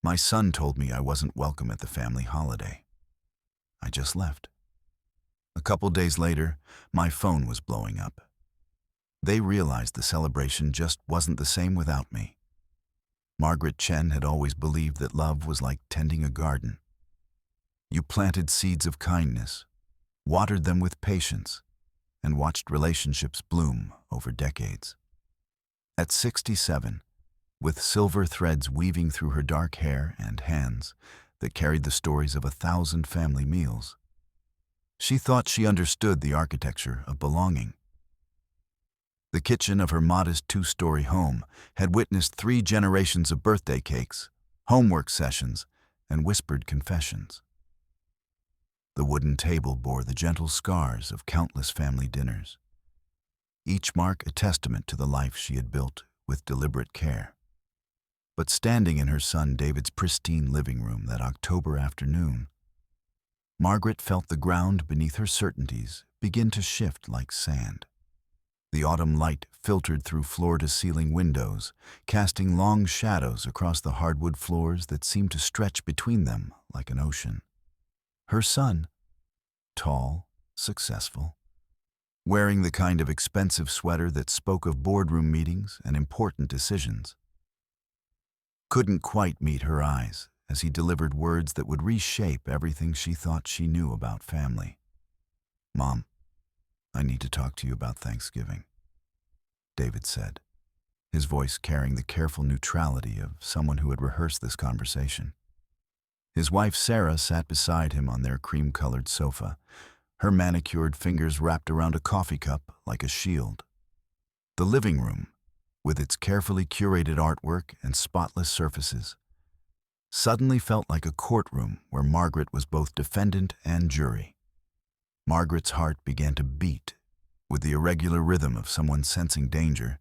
My son told me I wasn't welcome at the family holiday. I just left. A couple days later, my phone was blowing up. They realized the celebration just wasn't the same without me. Margaret Chen had always believed that love was like tending a garden. You planted seeds of kindness, watered them with patience, and watched relationships bloom over decades. At 67, with silver threads weaving through her dark hair and hands that carried the stories of 1,000 family meals, she thought she understood the architecture of belonging. The kitchen of her modest 2-story home had witnessed 3 generations of birthday cakes, homework sessions, and whispered confessions. The wooden table bore the gentle scars of countless family dinners, each mark a testament to the life she had built with deliberate care. But standing in her son David's pristine living room that October afternoon, Margaret felt the ground beneath her certainties begin to shift like sand. The autumn light filtered through floor-to-ceiling windows, casting long shadows across the hardwood floors that seemed to stretch between them like an ocean. Her son, tall, successful, wearing the kind of expensive sweater that spoke of boardroom meetings and important decisions, couldn't quite meet her eyes as he delivered words that would reshape everything she thought she knew about family. "Mom, I need to talk to you about Thanksgiving," David said, his voice carrying the careful neutrality of someone who had rehearsed this conversation. His wife Sarah sat beside him on their cream-colored sofa, her manicured fingers wrapped around a coffee cup like a shield. The living room, with its carefully curated artwork and spotless surfaces, suddenly felt like a courtroom where Margaret was both defendant and jury. Margaret's heart began to beat with the irregular rhythm of someone sensing danger,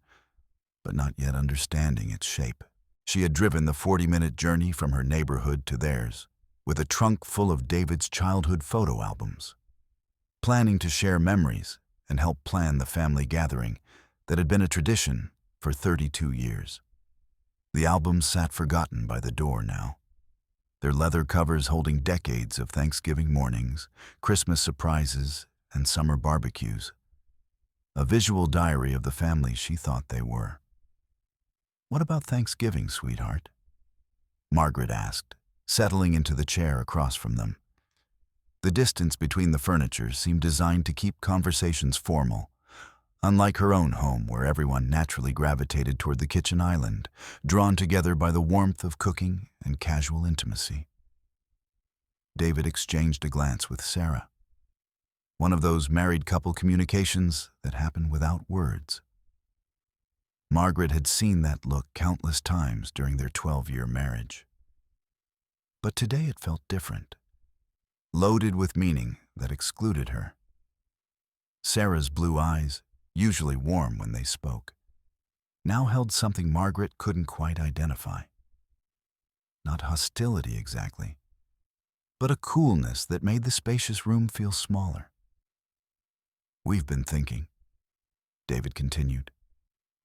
but not yet understanding its shape. She had driven the 40-minute journey from her neighborhood to theirs, with a trunk full of David's childhood photo albums, planning to share memories and help plan the family gathering that had been a tradition for 32 years. The albums sat forgotten by the door now, their leather covers holding decades of Thanksgiving mornings, Christmas surprises, and summer barbecues. A visual diary of the family she thought they were. "What about Thanksgiving, sweetheart?" Margaret asked, settling into the chair across from them. The distance between the furniture seemed designed to keep conversations formal, unlike her own home where everyone naturally gravitated toward the kitchen island, drawn together by the warmth of cooking and casual intimacy. David exchanged a glance with Sarah, one of those married couple communications that happen without words. Margaret had seen that look countless times during their 12-year marriage. But today it felt different, loaded with meaning that excluded her. Sarah's blue eyes, usually warm when they spoke, now held something Margaret couldn't quite identify. Not hostility exactly, but a coolness that made the spacious room feel smaller. "We've been thinking," David continued,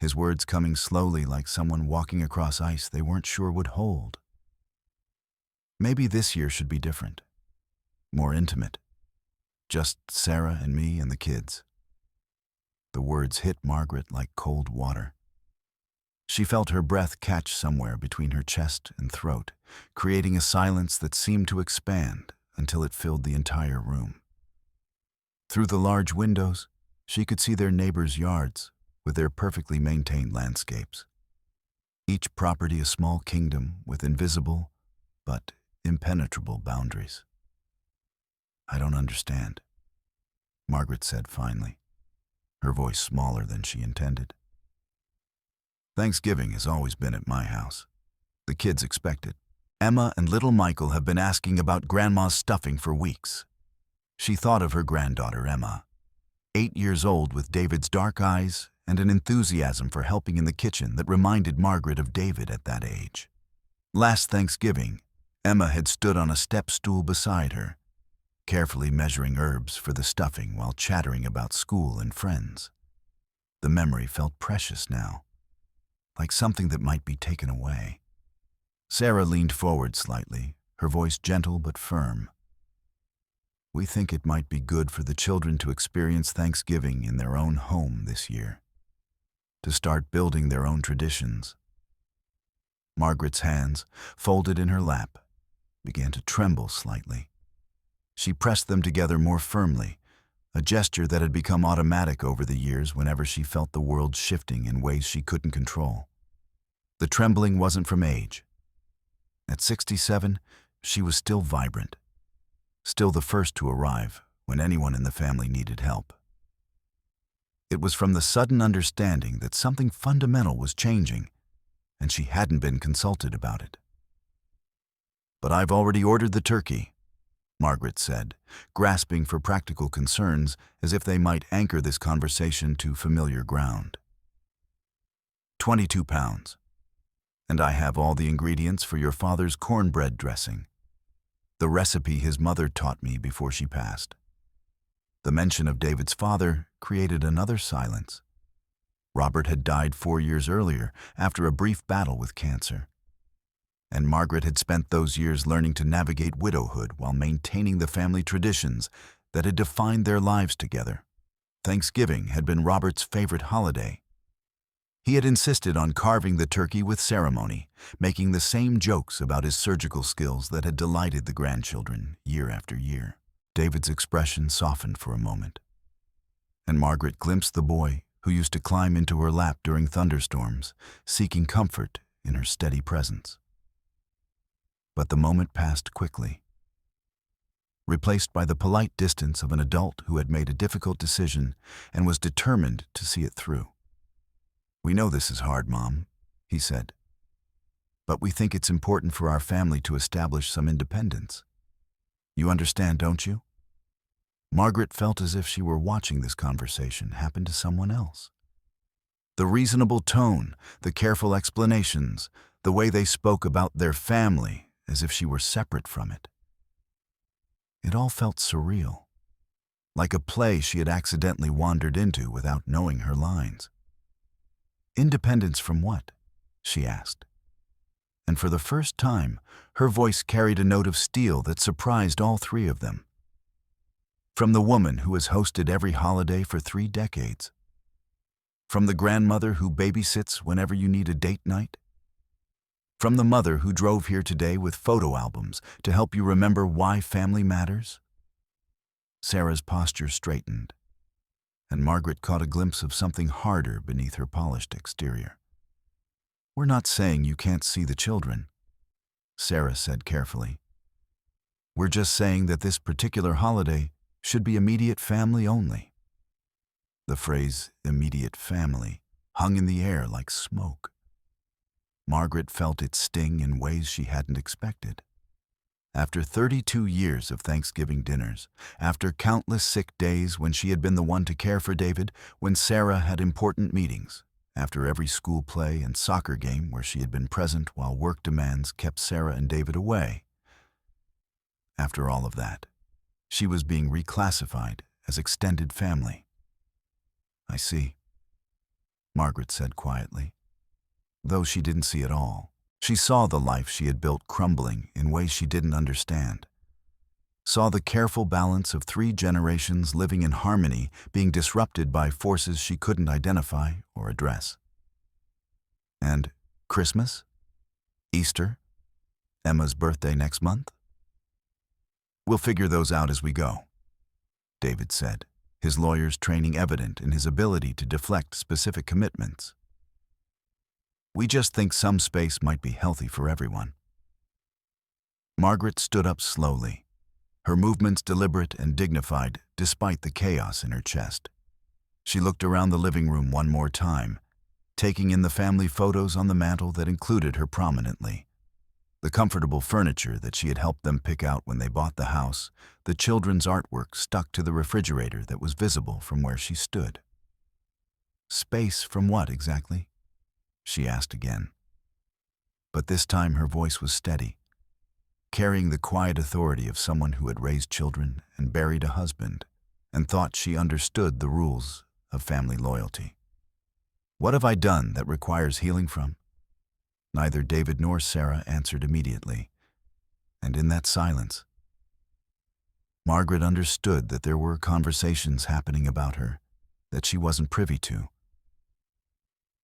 his words coming slowly like someone walking across ice they weren't sure would hold. "Maybe this year should be different, more intimate, just Sarah and me and the kids." The words hit Margaret like cold water. She felt her breath catch somewhere between her chest and throat, creating a silence that seemed to expand until it filled the entire room. Through the large windows, she could see their neighbors' yards with their perfectly maintained landscapes. Each property a small kingdom with invisible but impenetrable boundaries. "I don't understand," Margaret said finally, her voice smaller than she intended. "Thanksgiving has always been at my house. The kids expect it. Emma and little Michael have been asking about Grandma's stuffing for weeks." She thought of her granddaughter Emma, 8 years old with David's dark eyes and an enthusiasm for helping in the kitchen that reminded Margaret of David at that age. Last Thanksgiving, Emma had stood on a step stool beside her, carefully measuring herbs for the stuffing while chattering about school and friends. The memory felt precious now, like something that might be taken away. Sarah leaned forward slightly, her voice gentle but firm. We think it might be good for the children to experience Thanksgiving in their own home this year, to start building their own traditions. Margaret's hands, folded in her lap, began to tremble slightly. She pressed them together more firmly, a gesture that had become automatic over the years whenever she felt the world shifting in ways she couldn't control. The trembling wasn't from age. At 67, she was still vibrant, still the first to arrive when anyone in the family needed help. It was from the sudden understanding that something fundamental was changing, and she hadn't been consulted about it. But I've already ordered the turkey, Margaret said, grasping for practical concerns as if they might anchor this conversation to familiar ground. 22 pounds. And I have all the ingredients for your father's cornbread dressing, the recipe his mother taught me before she passed. The mention of David's father created another silence. Robert had died 4 years earlier after a brief battle with cancer. And Margaret had spent those years learning to navigate widowhood while maintaining the family traditions that had defined their lives together. Thanksgiving had been Robert's favorite holiday. He had insisted on carving the turkey with ceremony, making the same jokes about his surgical skills that had delighted the grandchildren year after year. David's expression softened for a moment, and Margaret glimpsed the boy who used to climb into her lap during thunderstorms, seeking comfort in her steady presence. But the moment passed quickly, replaced by the polite distance of an adult who had made a difficult decision and was determined to see it through. We know this is hard, Mom, he said, but we think it's important for our family to establish some independence. You understand, don't you? Margaret felt as if she were watching this conversation happen to someone else. The reasonable tone, the careful explanations, the way they spoke about their family as if she were separate from it. It all felt surreal, like a play she had accidentally wandered into without knowing her lines. Independence from what? She asked. And for the first time, her voice carried a note of steel that surprised all three of them. From the woman who has hosted every holiday for 3 decades. From the grandmother who babysits whenever you need a date night. From the mother who drove here today with photo albums to help you remember why family matters. Sarah's posture straightened, and Margaret caught a glimpse of something harder beneath her polished exterior. We're not saying you can't see the children, Sarah said carefully. We're just saying that this particular holiday should be immediate family only. The phrase immediate family hung in the air like smoke. Margaret felt its sting in ways she hadn't expected. After 32 years of Thanksgiving dinners, after countless sick days when she had been the one to care for David, when Sarah had important meetings, after every school play and soccer game where she had been present while work demands kept Sarah and David away. After all of that, she was being reclassified as extended family. I see, Margaret said quietly. Though she didn't see it all, she saw the life she had built crumbling in ways she didn't understand. Saw the careful balance of 3 generations living in harmony being disrupted by forces she couldn't identify or address. And Christmas? Easter? Emma's birthday next month? We'll figure those out as we go, David said, his lawyer's training evident in his ability to deflect specific commitments. We just think some space might be healthy for everyone. Margaret stood up slowly, her movements deliberate and dignified despite the chaos in her chest. She looked around the living room one more time, taking in the family photos on the mantel that included her prominently. The comfortable furniture that she had helped them pick out when they bought the house, the children's artwork stuck to the refrigerator that was visible from where she stood. Space from what exactly? She asked again. But this time her voice was steady, carrying the quiet authority of someone who had raised children and buried a husband and thought she understood the rules of family loyalty. What have I done that requires healing from? Neither David nor Sarah answered immediately, and in that silence, Margaret understood that there were conversations happening about her that she wasn't privy to.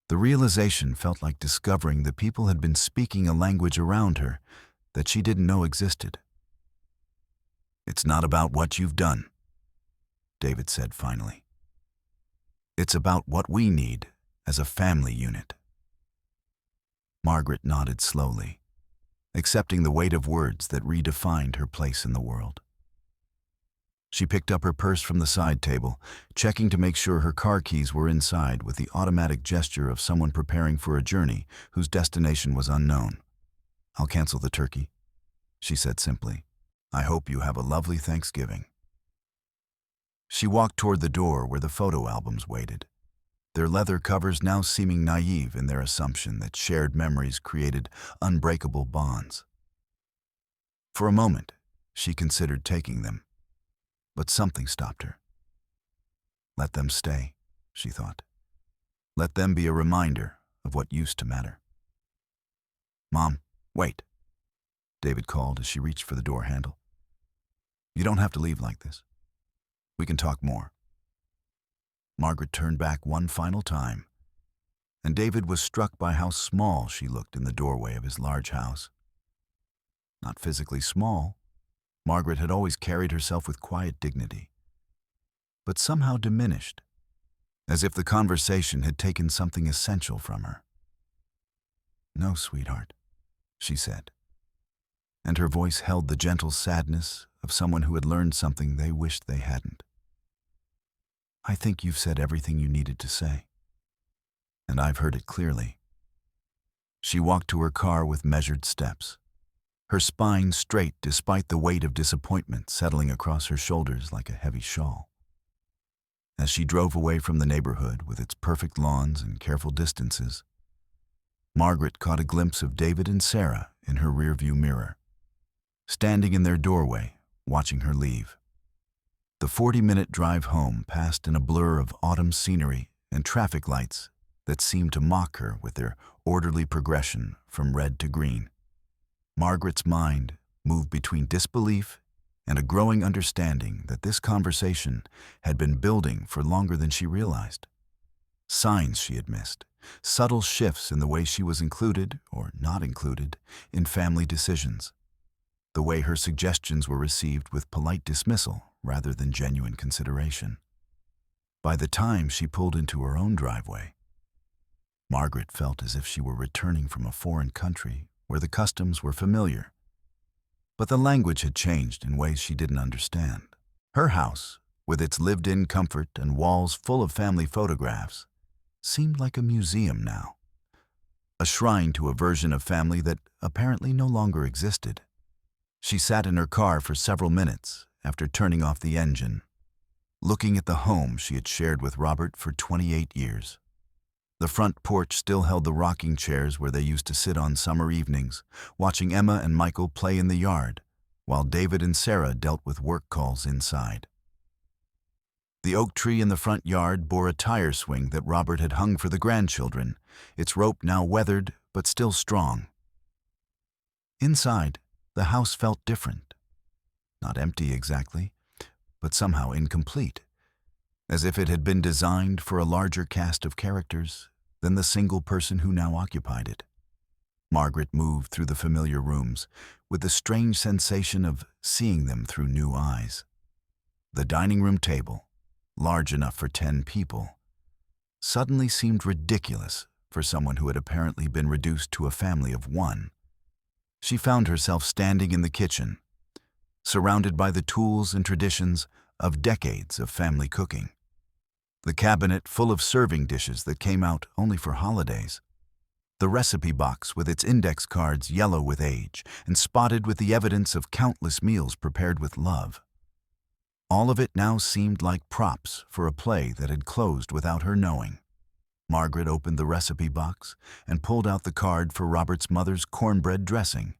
The realization felt like discovering that people had been speaking a language around her that she didn't know existed. "It's not about what you've done," David said finally. "It's about what we need as a family unit." Margaret nodded slowly, accepting the weight of words that redefined her place in the world. She picked up her purse from the side table, checking to make sure her car keys were inside with the automatic gesture of someone preparing for a journey whose destination was unknown. "I'll cancel the turkey," she said simply. "I hope you have a lovely Thanksgiving." She walked toward the door where the photo albums waited, their leather covers now seeming naive in their assumption that shared memories created unbreakable bonds. For a moment, she considered taking them, but something stopped her. "Let them stay," she thought. "Let them be a reminder of what used to matter." "Mom, wait," David called as she reached for the door handle. "You don't have to leave like this. We can talk more." Margaret turned back one final time, and David was struck by how small she looked in the doorway of his large house. Not physically small. Margaret had always carried herself with quiet dignity, but somehow diminished, as if the conversation had taken something essential from her. "No, sweetheart," she said, and her voice held the gentle sadness of someone who had learned something they wished they hadn't. "I think you've said everything you needed to say, and I've heard it clearly." She walked to her car with measured steps, her spine straight despite the weight of disappointment settling across her shoulders like a heavy shawl. As she drove away from the neighborhood with its perfect lawns and careful distances, Margaret caught a glimpse of David and Sarah in her rearview mirror, standing in their doorway, watching her leave. The 40-minute drive home passed in a blur of autumn scenery and traffic lights that seemed to mock her with their orderly progression from red to green. Margaret's mind moved between disbelief and a growing understanding that this conversation had been building for longer than she realized. Signs she had missed, subtle shifts in the way she was included or not included in family decisions, the way her suggestions were received with polite dismissal rather than genuine consideration. By the time she pulled into her own driveway, Margaret felt as if she were returning from a foreign country where the customs were familiar, but the language had changed in ways she didn't understand. Her house, with its lived-in comfort and walls full of family photographs, seemed like a museum now, a shrine to a version of family that apparently no longer existed. She sat in her car for several minutes after turning off the engine, looking at the home she had shared with Robert for 28 years. The front porch still held the rocking chairs where they used to sit on summer evenings, watching Emma and Michael play in the yard, while David and Sarah dealt with work calls inside. The oak tree in the front yard bore a tire swing that Robert had hung for the grandchildren, its rope now weathered but still strong. Inside, the house felt different. Not empty exactly, but somehow incomplete, as if it had been designed for a larger cast of characters than the single person who now occupied it. Margaret moved through the familiar rooms with the strange sensation of seeing them through new eyes. The dining room table, large enough for 10 people, suddenly seemed ridiculous for someone who had apparently been reduced to a family of one. She found herself standing in the kitchen, surrounded by the tools and traditions of decades of family cooking. The cabinet full of serving dishes that came out only for holidays. The recipe box with its index cards yellow with age and spotted with the evidence of countless meals prepared with love. All of it now seemed like props for a play that had closed without her knowing. Margaret opened the recipe box and pulled out the card for Robert's mother's cornbread dressing,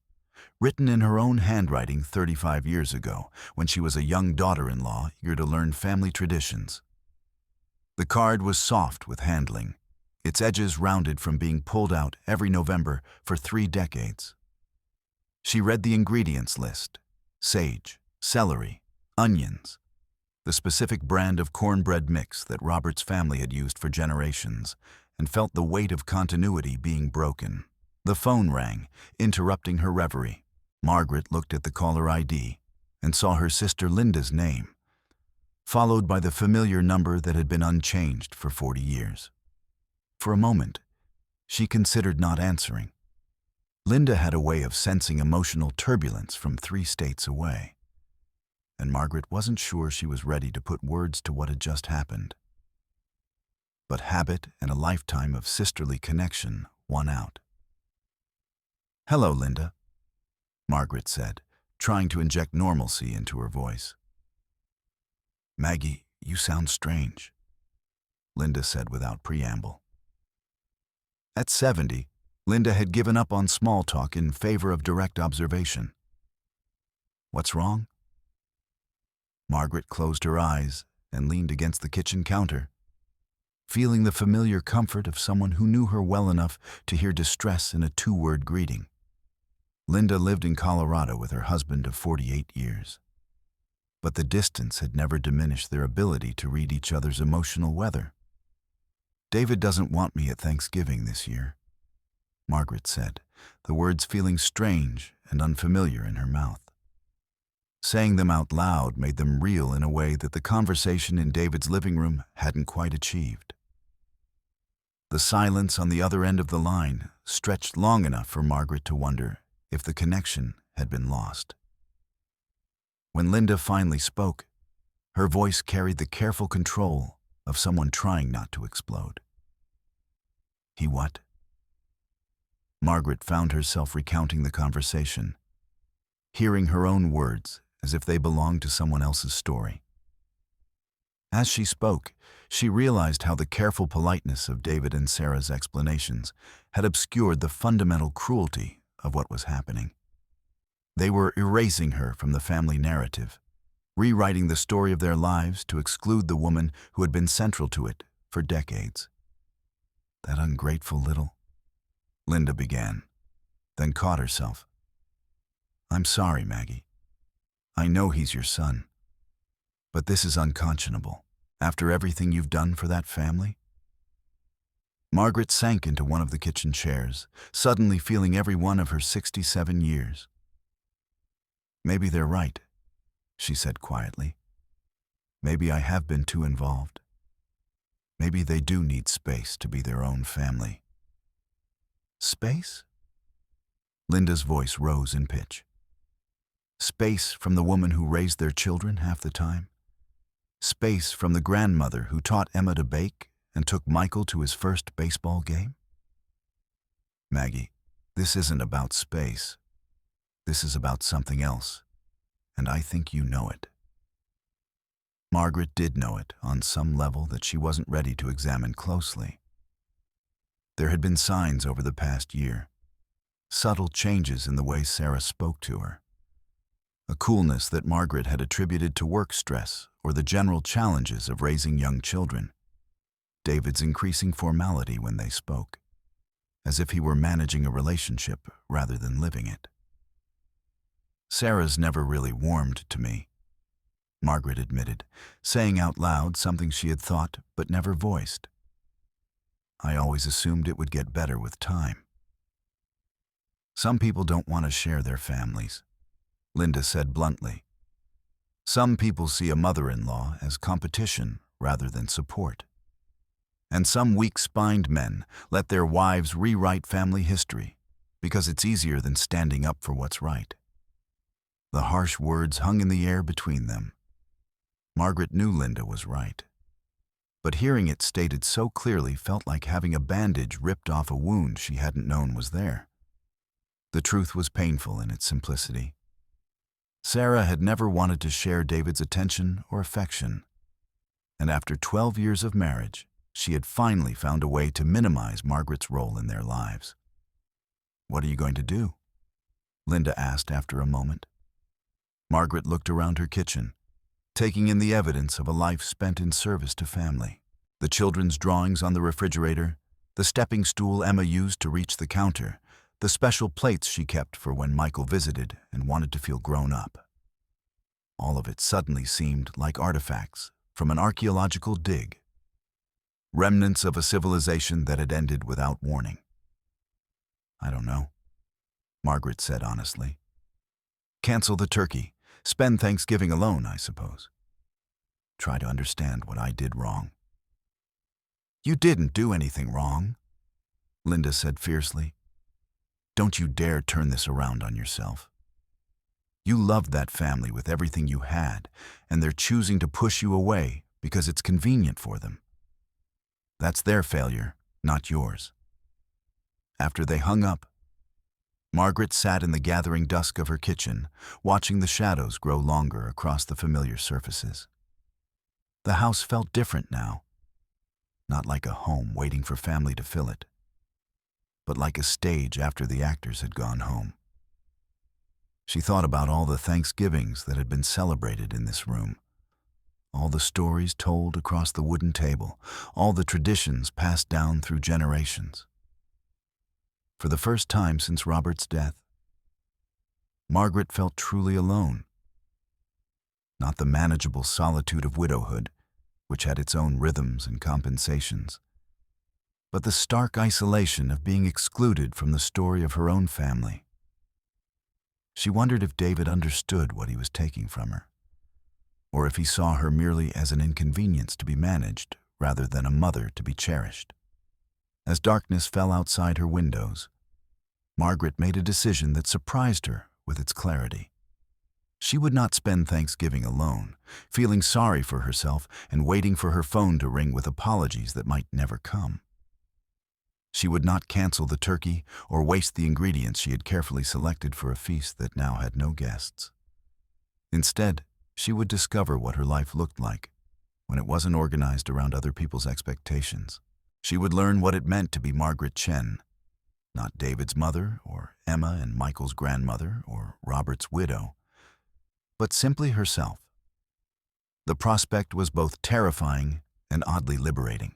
written in her own handwriting 35 years ago when she was a young daughter-in-law eager to learn family traditions. The card was soft with handling, its edges rounded from being pulled out every November for 3 decades. She read the ingredients list: sage, celery, onions, the specific brand of cornbread mix that Robert's family had used for generations, and felt the weight of continuity being broken. The phone rang, interrupting her reverie. Margaret looked at the caller ID and saw her sister Linda's name, followed by the familiar number that had been unchanged for 40 years. For a moment, she considered not answering. Linda had a way of sensing emotional turbulence from 3 states away, and Margaret wasn't sure she was ready to put words to what had just happened. But habit and a lifetime of sisterly connection won out. "Hello, Linda," Margaret said, trying to inject normalcy into her voice. "Maggie, you sound strange," Linda said without preamble. At 70, Linda had given up on small talk in favor of direct observation. "What's wrong?" Margaret closed her eyes and leaned against the kitchen counter, feeling the familiar comfort of someone who knew her well enough to hear distress in a 2-word greeting. Linda lived in Colorado with her husband of 48 years. But the distance had never diminished their ability to read each other's emotional weather. "David doesn't want me at Thanksgiving this year," Margaret said, the words feeling strange and unfamiliar in her mouth. Saying them out loud made them real in a way that the conversation in David's living room hadn't quite achieved. The silence on the other end of the line stretched long enough for Margaret to wonder if the connection had been lost. When Linda finally spoke, her voice carried the careful control of someone trying not to explode. "He what?" Margaret found herself recounting the conversation, hearing her own words as if they belonged to someone else's story. As she spoke, she realized how the careful politeness of David and Sarah's explanations had obscured the fundamental cruelty of what was happening. They were erasing her from the family narrative, rewriting the story of their lives to exclude the woman who had been central to it for decades. "That ungrateful little..." Linda began, then caught herself. "I'm sorry, Maggie. I know he's your son. But this is unconscionable, after everything you've done for that family." Margaret sank into one of the kitchen chairs, suddenly feeling every one of her 67 years. "Maybe they're right," she said quietly. "Maybe I have been too involved. Maybe they do need space to be their own family." "Space?" Linda's voice rose in pitch. "Space from the woman who raised their children half the time. Space from the grandmother who taught Emma to bake and took Michael to his first baseball game." "Maggie, this isn't about space. This is about something else, and I think you know it." Margaret did know it on some level that she wasn't ready to examine closely. There had been signs over the past year, subtle changes in the way Sarah spoke to her. A coolness that Margaret had attributed to work stress or the general challenges of raising young children. David's increasing formality when they spoke, as if he were managing a relationship rather than living it. "Sarah's never really warmed to me," Margaret admitted, saying out loud something she had thought but never voiced. "I always assumed it would get better with time." "Some people don't want to share their families," Linda said bluntly. "Some people see a mother-in-law as competition rather than support. And some weak-spined men let their wives rewrite family history because it's easier than standing up for what's right." The harsh words hung in the air between them. Margaret knew Linda was right, but hearing it stated so clearly felt like having a bandage ripped off a wound she hadn't known was there. The truth was painful in its simplicity. Sarah had never wanted to share David's attention or affection, and after 12 years of marriage, she had finally found a way to minimize Margaret's role in their lives. "What are you going to do?" Linda asked after a moment. Margaret looked around her kitchen, taking in the evidence of a life spent in service to family. The children's drawings on the refrigerator, The stepping stool Emma used to reach the counter, the special plates she kept for when Michael visited and wanted to feel grown up. All of it suddenly seemed like artifacts from an archaeological dig, remnants of a civilization that had ended without warning. "I don't know," Margaret said honestly. "Cancel the turkey. Spend Thanksgiving alone, I suppose. Try to understand what I did wrong." "You didn't do anything wrong," Linda said fiercely. "Don't you dare turn this around on yourself. You loved that family with everything you had, and they're choosing to push you away because it's convenient for them. That's their failure, not yours." After they hung up, Margaret sat in the gathering dusk of her kitchen, watching the shadows grow longer across the familiar surfaces. The house felt different now, not like a home waiting for family to fill it, but like a stage after the actors had gone home. She thought about all the Thanksgivings that had been celebrated in this room, all the stories told across the wooden table, all the traditions passed down through generations. For the first time since Robert's death, Margaret felt truly alone. Not the manageable solitude of widowhood, which had its own rhythms and compensations, but the stark isolation of being excluded from the story of her own family. She wondered if David understood what he was taking from her, or if he saw her merely as an inconvenience to be managed rather than a mother to be cherished. As darkness fell outside her windows, Margaret made a decision that surprised her with its clarity. She would not spend Thanksgiving alone, feeling sorry for herself and waiting for her phone to ring with apologies that might never come. She would not cancel the turkey or waste the ingredients she had carefully selected for a feast that now had no guests. Instead, she would discover what her life looked like when it wasn't organized around other people's expectations. She would learn what it meant to be Margaret Chen, not David's mother or Emma and Michael's grandmother or Robert's widow, but simply herself. The prospect was both terrifying and oddly liberating.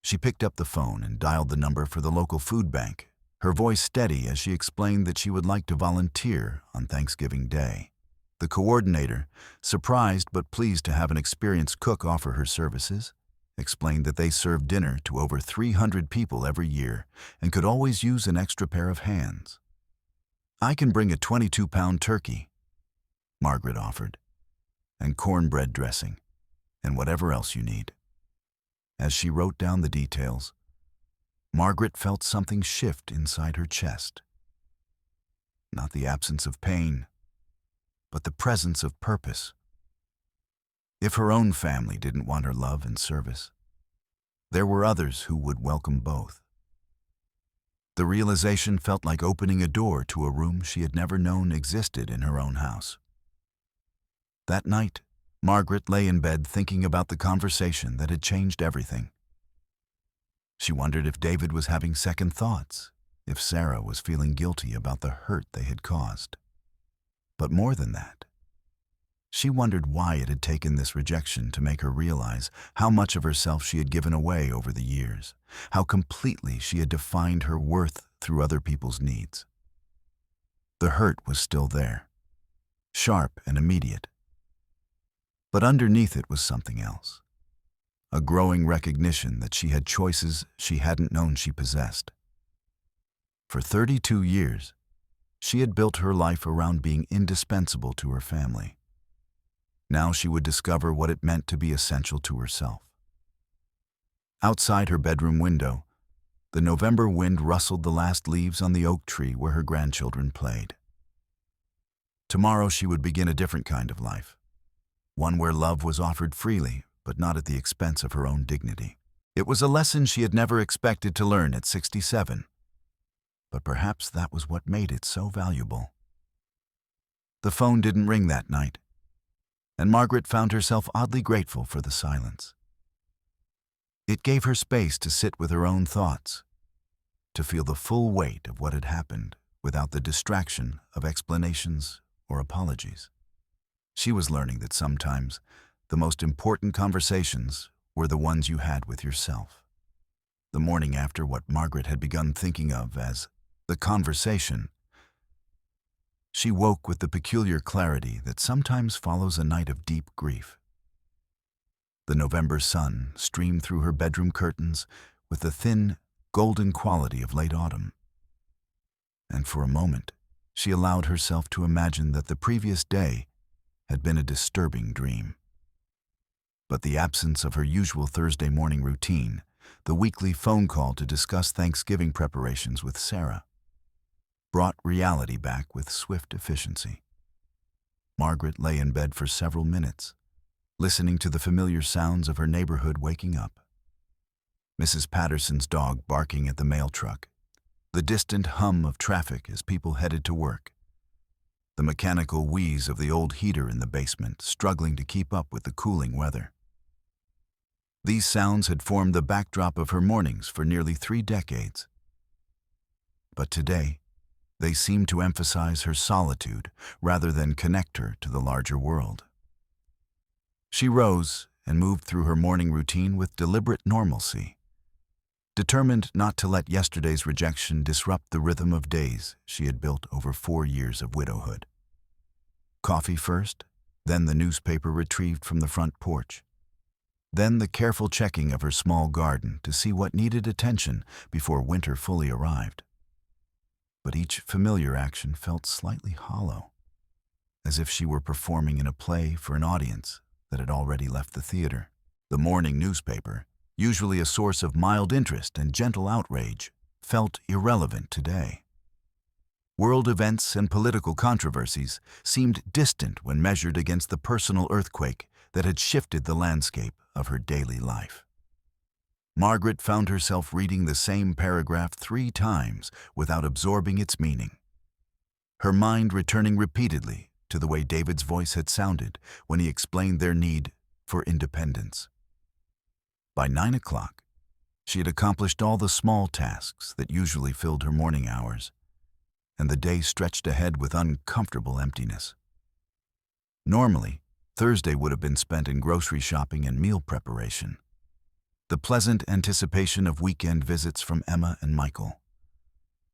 She picked up the phone and dialed the number for the local food bank, her voice steady as she explained that she would like to volunteer on Thanksgiving Day. The coordinator, surprised but pleased to have an experienced cook offer her services, explained that they served dinner to over 300 people every year and could always use an extra pair of hands. "I can bring a 22-pound turkey," Margaret offered, "and cornbread dressing, and whatever else you need." As she wrote down the details, Margaret felt something shift inside her chest. Not the absence of pain, but the presence of purpose. If her own family didn't want her love and service, there were others who would welcome both. The realization felt like opening a door to a room she had never known existed in her own house. That night, Margaret lay in bed thinking about the conversation that had changed everything. She wondered if David was having second thoughts, if Sarah was feeling guilty about the hurt they had caused. But more than that, she wondered why it had taken this rejection to make her realize how much of herself she had given away over the years, how completely she had defined her worth through other people's needs. The hurt was still there, sharp and immediate. But underneath it was something else, a growing recognition that she had choices she hadn't known she possessed. For 32 years, she had built her life around being indispensable to her family. Now she would discover what it meant to be essential to herself. Outside her bedroom window, the November wind rustled the last leaves on the oak tree where her grandchildren played. Tomorrow she would begin a different kind of life, one where love was offered freely, but not at the expense of her own dignity. It was a lesson she had never expected to learn at 67, but perhaps that was what made it so valuable. The phone didn't ring that night, and Margaret found herself oddly grateful for the silence. It gave her space to sit with her own thoughts, to feel the full weight of what had happened without the distraction of explanations or apologies. She was learning that sometimes the most important conversations were the ones you had with yourself. the morning after what Margaret had begun thinking of as the conversation, she woke with the peculiar clarity that sometimes follows a night of deep grief. The November sun streamed through her bedroom curtains with the thin, golden quality of late autumn. And for a moment, she allowed herself to imagine that the previous day had been a disturbing dream. But the absence of her usual Thursday morning routine, the weekly phone call to discuss Thanksgiving preparations with Sarah, brought reality back with swift efficiency. Margaret lay in bed for several minutes, listening to the familiar sounds of her neighborhood waking up. Mrs. Patterson's dog barking at the mail truck, the distant hum of traffic as people headed to work, the mechanical wheeze of the old heater in the basement struggling to keep up with the cooling weather. These sounds had formed the backdrop of her mornings for nearly 3 decades. But today, they seemed to emphasize her solitude rather than connect her to the larger world. She rose and moved through her morning routine with deliberate normalcy, determined not to let yesterday's rejection disrupt the rhythm of days she had built over 4 years of widowhood. Coffee first, then the newspaper retrieved from the front porch, then the careful checking of her small garden to see what needed attention before winter fully arrived. But each familiar action felt slightly hollow, as if she were performing in a play for an audience that had already left the theater. The morning newspaper, usually a source of mild interest and gentle outrage, felt irrelevant today. World events and political controversies seemed distant when measured against the personal earthquake that had shifted the landscape of her daily life. Margaret found herself reading the same paragraph 3 times without absorbing its meaning, her mind returning repeatedly to the way David's voice had sounded when he explained their need for independence. By 9 o'clock, she had accomplished all the small tasks that usually filled her morning hours, and the day stretched ahead with uncomfortable emptiness. Normally, Thursday would have been spent in grocery shopping and meal preparation, the pleasant anticipation of weekend visits from Emma and Michael,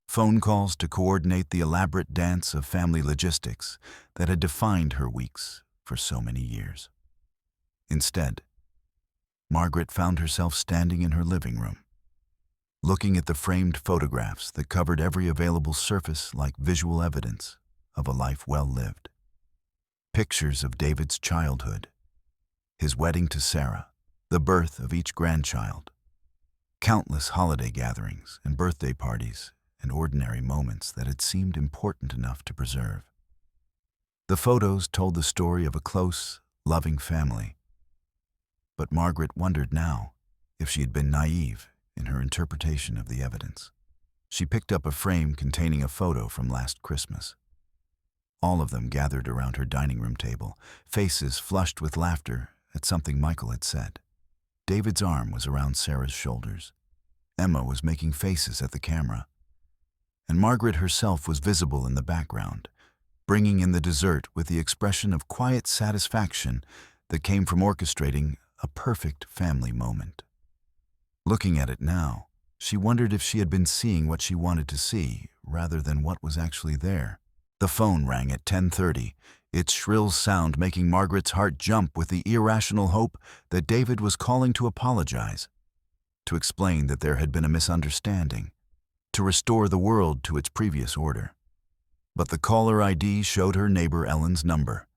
phone calls to coordinate the elaborate dance of family logistics that had defined her weeks for so many years. Instead, Margaret found herself standing in her living room, looking at the framed photographs that covered every available surface like visual evidence of a life well lived. Pictures of David's childhood, his wedding to Sarah, the birth of each grandchild, countless holiday gatherings and birthday parties and ordinary moments that had seemed important enough to preserve. The photos told the story of a close, loving family. But Margaret wondered now if she had been naive in her interpretation of the evidence. She picked up a frame containing a photo from last Christmas. All of them gathered around her dining room table, faces flushed with laughter at something Michael had said. David's arm was around Sarah's shoulders. Emma was making faces at the camera. And Margaret herself was visible in the background, bringing in the dessert with the expression of quiet satisfaction that came from orchestrating a perfect family moment. Looking at it now, she wondered if she had been seeing what she wanted to see rather than what was actually there. The phone rang at 10:30, its shrill sound making Margaret's heart jump with the irrational hope that David was calling to apologize, to explain that there had been a misunderstanding, to restore the world to its previous order. But the caller ID showed her neighbor Ellen's number,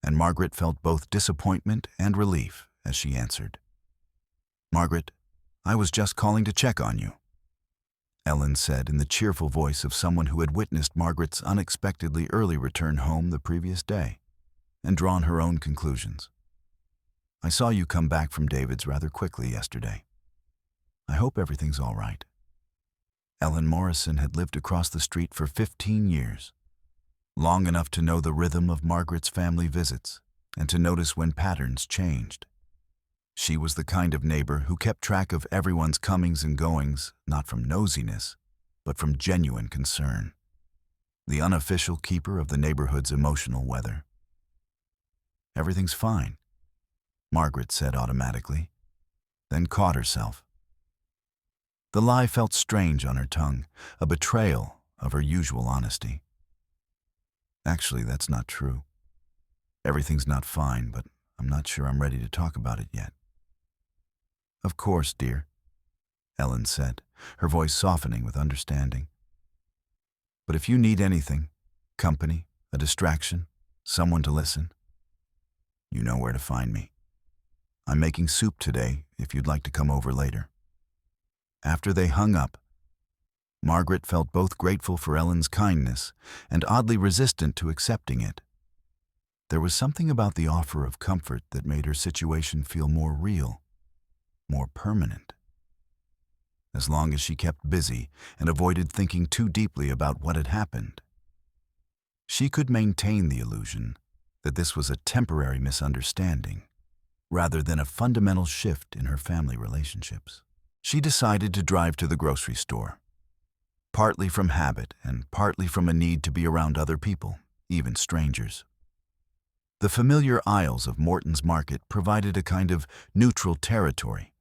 and Margaret felt both disappointment and relief as she answered. "Margaret, I was just calling to check on you," Ellen said in the cheerful voice of someone who had witnessed Margaret's unexpectedly early return home the previous day and drawn her own conclusions. "I saw you come back from David's rather quickly yesterday. I hope everything's all right." Ellen Morrison had lived across the street for 15 years, long enough to know the rhythm of Margaret's family visits and to notice when patterns changed. She was the kind of neighbor who kept track of everyone's comings and goings, not from nosiness, but from genuine concern. The unofficial keeper of the neighborhood's emotional weather. "Everything's fine," Margaret said automatically, then caught herself. The lie felt strange on her tongue, a betrayal of her usual honesty. Actually, that's not true. Everything's not fine, but I'm not sure I'm ready to talk about it yet. Of course, dear, Ellen said, her voice softening with understanding. But if you need anything, company, a distraction, someone to listen, you know where to find me. I'm making soup today if you'd like to come over later. After they hung up, Margaret felt both grateful for Ellen's kindness and oddly resistant to accepting it. There was something about the offer of comfort that made her situation feel more real, more permanent. As long as she kept busy and avoided thinking too deeply about what had happened, she could maintain the illusion that this was a temporary misunderstanding rather than a fundamental shift in her family relationships. She decided to drive to the grocery store, partly from habit and partly from a need to be around other people, even strangers. The familiar aisles of Morton's Market provided a kind of neutral territory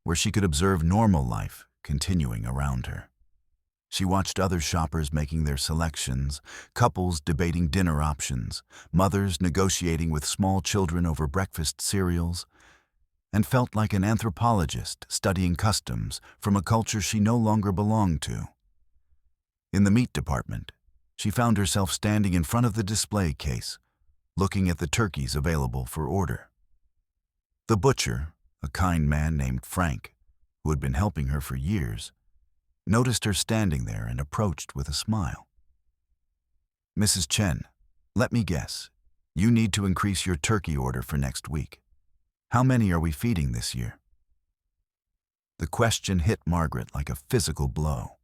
where she could observe normal life continuing around her. She watched other shoppers making their selections, couples debating dinner options, mothers negotiating with small children over breakfast cereals, and felt like an anthropologist studying customs from a culture she no longer belonged to. In the meat department, she found herself standing in front of the display case, looking at the turkeys available for order. The butcher, a kind man named Frank, who had been helping her for years, noticed her standing there and approached with a smile. "Mrs. Chen, let me guess, you need to increase your turkey order for next week. How many are we feeding this year?" The question hit Margaret like a physical blow.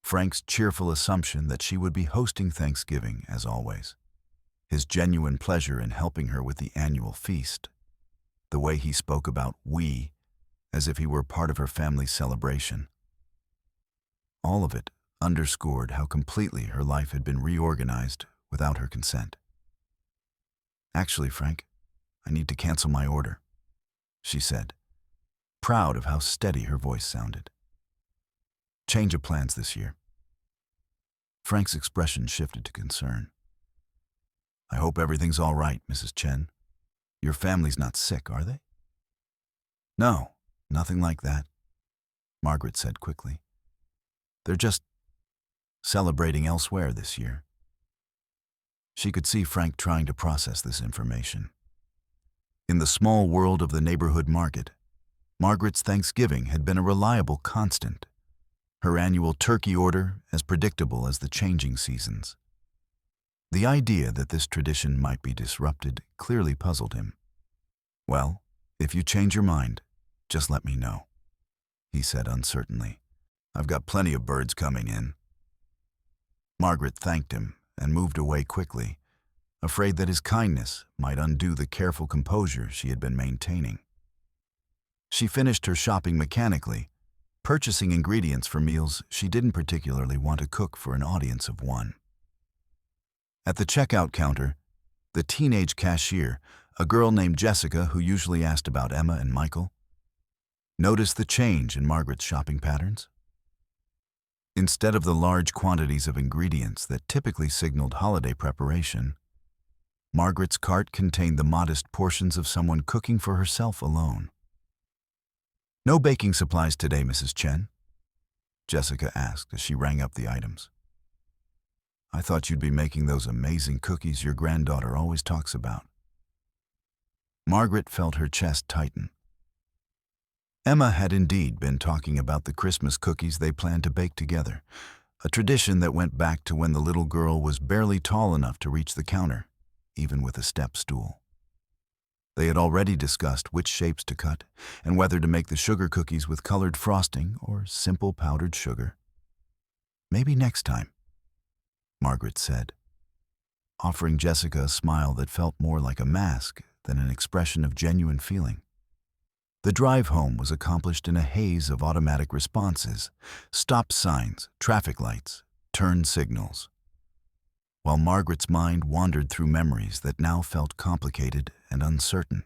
Frank's cheerful assumption that she would be hosting Thanksgiving, as always, his genuine pleasure in helping her with the annual feast, the way he spoke about "we" as if he were part of her family's celebration. All of it underscored how completely her life had been reorganized without her consent. "Actually, Frank, I need to cancel my order," she said, proud of how steady her voice sounded. "Change of plans this year." Frank's expression shifted to concern. "I hope everything's all right, Mrs. Chen. Your family's not sick, are they?" "No, nothing like that," Margaret said quickly. "They're just celebrating elsewhere this year." She could see Frank trying to process this information. In the small world of the neighborhood market, Margaret's Thanksgiving had been a reliable constant, her annual turkey order as predictable as the changing seasons. The idea that this tradition might be disrupted clearly puzzled him. "Well, if you change your mind, just let me know," he said uncertainly. "I've got plenty of birds coming in." Margaret thanked him and moved away quickly, afraid that his kindness might undo the careful composure she had been maintaining. She finished her shopping mechanically, purchasing ingredients for meals she didn't particularly want to cook for an audience of one. At the checkout counter, the teenage cashier, a girl named Jessica who usually asked about Emma and Michael, noticed the change in Margaret's shopping patterns. Instead of the large quantities of ingredients that typically signaled holiday preparation, Margaret's cart contained the modest portions of someone cooking for herself alone. "No baking supplies today, Mrs. Chen?" Jessica asked as she rang up the items. "I thought you'd be making those amazing cookies your granddaughter always talks about." Margaret felt her chest tighten. Emma had indeed been talking about the Christmas cookies they planned to bake together, a tradition that went back to when the little girl was barely tall enough to reach the counter, even with a step stool. They had already discussed which shapes to cut and whether to make the sugar cookies with colored frosting or simple powdered sugar. "Maybe next time," Margaret said, offering Jessica a smile that felt more like a mask than an expression of genuine feeling. The drive home was accomplished in a haze of automatic responses, stop signs, traffic lights, turn signals, while Margaret's mind wandered through memories that now felt complicated and uncertain.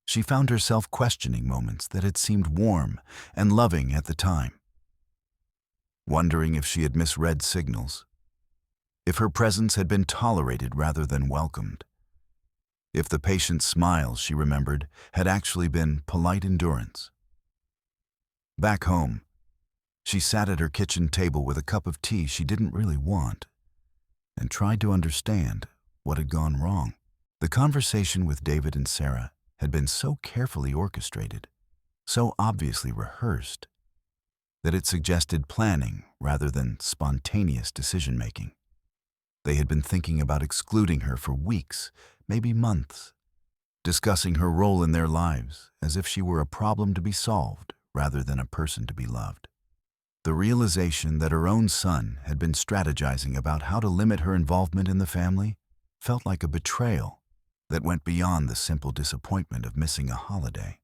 She found herself questioning moments that had seemed warm and loving at the time, wondering if she had misread signals, if her presence had been tolerated rather than welcomed, if the patient smiles she remembered had actually been polite endurance. Back home, she sat at her kitchen table with a cup of tea she didn't really want and tried to understand what had gone wrong. The conversation with David and Sarah had been so carefully orchestrated, so obviously rehearsed, that it suggested planning rather than spontaneous decision-making. They had been thinking about excluding her for weeks, maybe months, discussing her role in their lives as if she were a problem to be solved rather than a person to be loved. The realization that her own son had been strategizing about how to limit her involvement in the family felt like a betrayal that went beyond the simple disappointment of missing a holiday.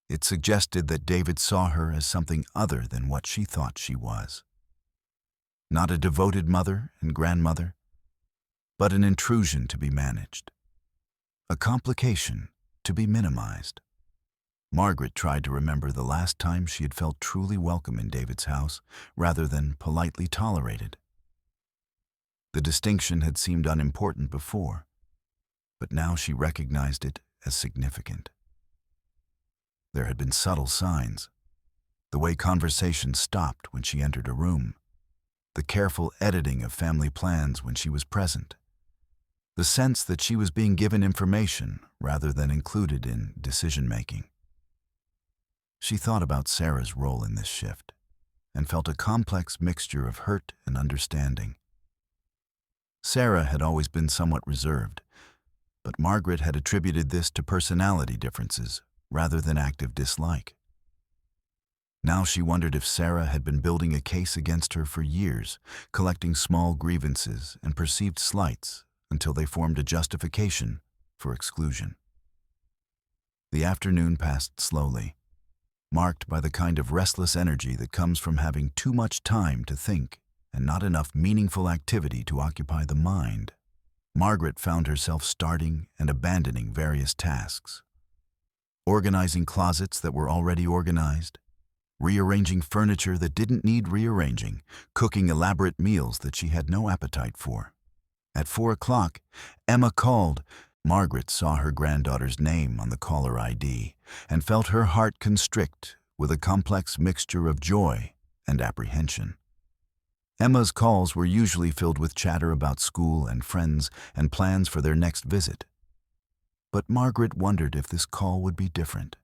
It suggested that David saw her as something other than what she thought she was. Not a devoted mother and grandmother, but an intrusion to be managed, a complication to be minimized. Margaret tried to remember the last time she had felt truly welcome in David's house rather than politely tolerated. The distinction had seemed unimportant before, but now she recognized it as significant. There had been subtle signs, the way conversation stopped when she entered a room, the careful editing of family plans when she was present, the sense that she was being given information rather than included in decision-making. She thought about Sarah's role in this shift and felt a complex mixture of hurt and understanding. Sarah had always been somewhat reserved, but Margaret had attributed this to personality differences rather than active dislike. Now she wondered if Sarah had been building a case against her for years, collecting small grievances and perceived slights until they formed a justification for exclusion. The afternoon passed slowly, marked by the kind of restless energy that comes from having too much time to think and not enough meaningful activity to occupy the mind. Margaret found herself starting and abandoning various tasks, organizing closets that were already organized, rearranging furniture that didn't need rearranging, cooking elaborate meals that she had no appetite for. At 4 o'clock, Emma called. Margaret saw her granddaughter's name on the caller ID and felt her heart constrict with a complex mixture of joy and apprehension. Emma's calls were usually filled with chatter about school and friends and plans for their next visit. But Margaret wondered if this call would be different,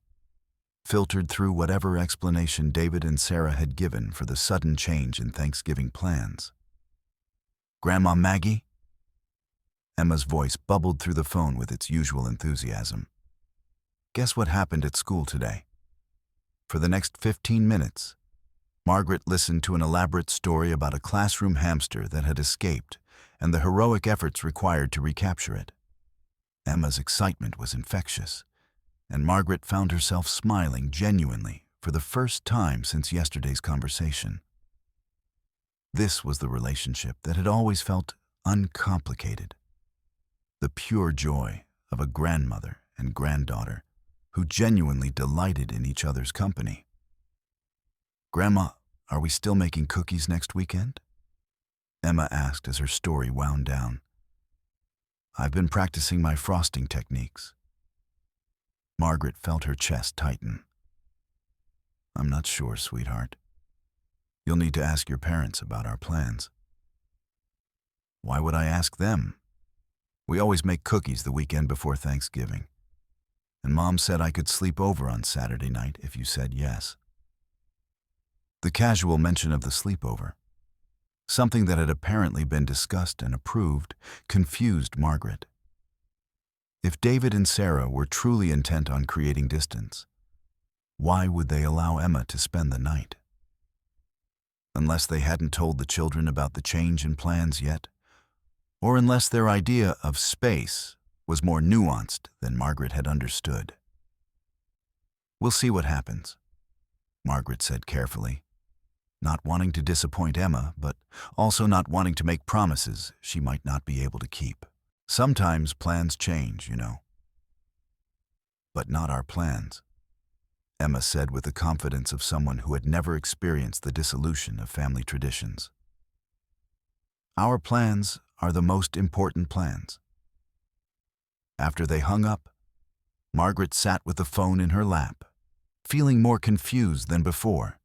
filtered through whatever explanation David and Sarah had given for the sudden change in Thanksgiving plans. "Grandma Maggie?" Emma's voice bubbled through the phone with its usual enthusiasm. "Guess what happened at school today?" For the next 15 minutes, Margaret listened to an elaborate story about a classroom hamster that had escaped and the heroic efforts required to recapture it. Emma's excitement was infectious, and Margaret found herself smiling genuinely for the first time since yesterday's conversation. This was the relationship that had always felt uncomplicated, the pure joy of a grandmother and granddaughter who genuinely delighted in each other's company. "Grandma, are we still making cookies next weekend?" Emma asked as her story wound down. "I've been practicing my frosting techniques." Margaret felt her chest tighten. "I'm not sure, sweetheart. You'll need to ask your parents about our plans." "Why would I ask them? We always make cookies the weekend before Thanksgiving. And Mom said I could sleep over on Saturday night if you said yes." The casual mention of the sleepover, something that had apparently been discussed and approved, confused Margaret. If David and Sarah were truly intent on creating distance, why would they allow Emma to spend the night? Unless they hadn't told the children about the change in plans yet, or unless their idea of space was more nuanced than Margaret had understood. "We'll see what happens," Margaret said carefully, not wanting to disappoint Emma, but also not wanting to make promises she might not be able to keep. Sometimes plans change, you know. but not our plans," Emma said with the confidence of someone who had never experienced the dissolution of family traditions. "Our plans are the most important plans." After they hung up, Margaret sat with the phone in her lap, feeling more confused than before.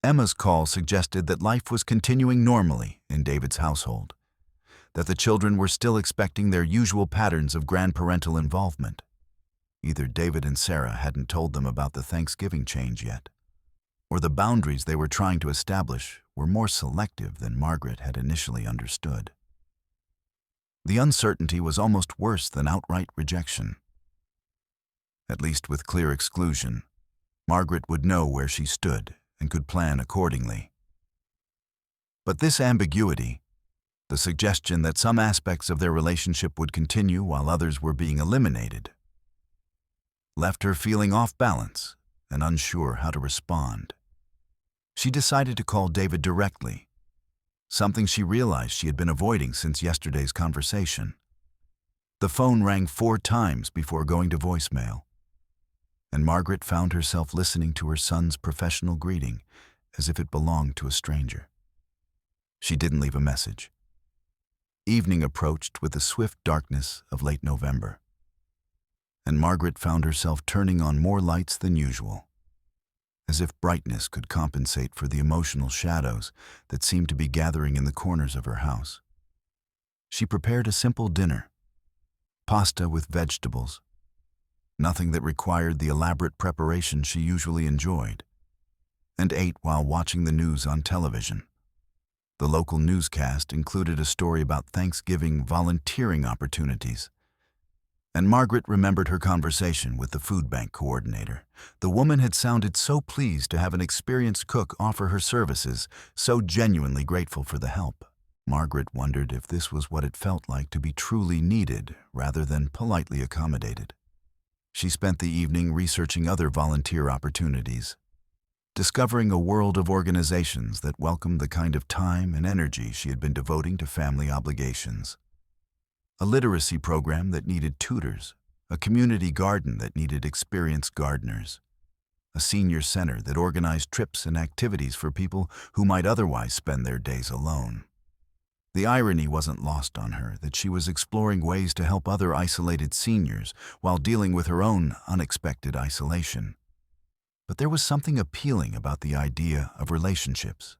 Emma's call suggested that life was continuing normally in David's household, that the children were still expecting their usual patterns of grandparental involvement. Either David and Sarah hadn't told them about the Thanksgiving change yet, or the boundaries they were trying to establish were more selective than Margaret had initially understood. The uncertainty was almost worse than outright rejection. At least with clear exclusion, Margaret would know where she stood and could plan accordingly. But this ambiguity, the suggestion that some aspects of their relationship would continue while others were being eliminated, left her feeling off balance and unsure how to respond. She decided to call David directly, something she realized she had been avoiding since yesterday's conversation. The phone rang 4 times before going to voicemail, and Margaret found herself listening to her son's professional greeting as if it belonged to a stranger. She didn't leave a message. Evening approached with the swift darkness of late November, and Margaret found herself turning on more lights than usual, as if brightness could compensate for the emotional shadows that seemed to be gathering in the corners of her house. She prepared a simple dinner, pasta with vegetables, nothing that required the elaborate preparation she usually enjoyed, and ate while watching the news on television. The local newscast included a story about Thanksgiving volunteering opportunities, and Margaret remembered her conversation with the food bank coordinator. The woman had sounded so pleased to have an experienced cook offer her services, so genuinely grateful for the help. Margaret wondered if this was what it felt like to be truly needed rather than politely accommodated. She spent the evening researching other volunteer opportunities, discovering a world of organizations that welcomed the kind of time and energy she had been devoting to family obligations. A literacy program that needed tutors, a community garden that needed experienced gardeners, a senior center that organized trips and activities for people who might otherwise spend their days alone. The irony wasn't lost on her that she was exploring ways to help other isolated seniors while dealing with her own unexpected isolation. But there was something appealing about the idea of relationships,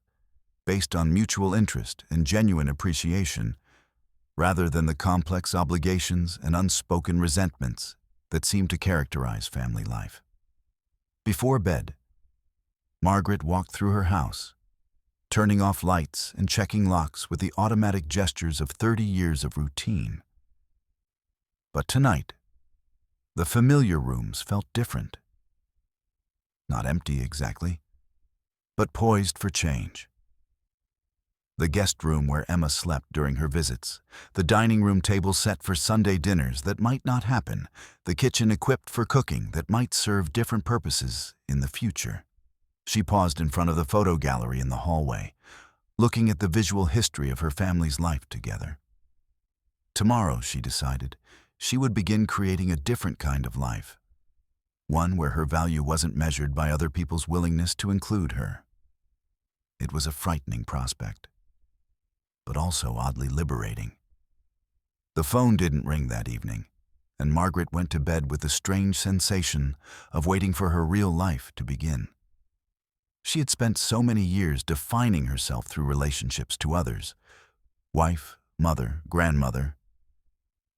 based on mutual interest and genuine appreciation, rather than the complex obligations and unspoken resentments that seemed to characterize family life. Before bed, Margaret walked through her house, turning off lights and checking locks with the automatic gestures of 30 years of routine. But tonight, the familiar rooms felt different. Not empty exactly, but poised for change. The guest room where Emma slept during her visits, the dining room table set for Sunday dinners that might not happen, the kitchen equipped for cooking that might serve different purposes in the future. She paused in front of the photo gallery in the hallway, looking at the visual history of her family's life together. Tomorrow, she decided, she would begin creating a different kind of life, one where her value wasn't measured by other people's willingness to include her. It was a frightening prospect, but also oddly liberating. The phone didn't ring that evening, and Margaret went to bed with the strange sensation of waiting for her real life to begin. She had spent so many years defining herself through relationships to others, wife, mother, grandmother,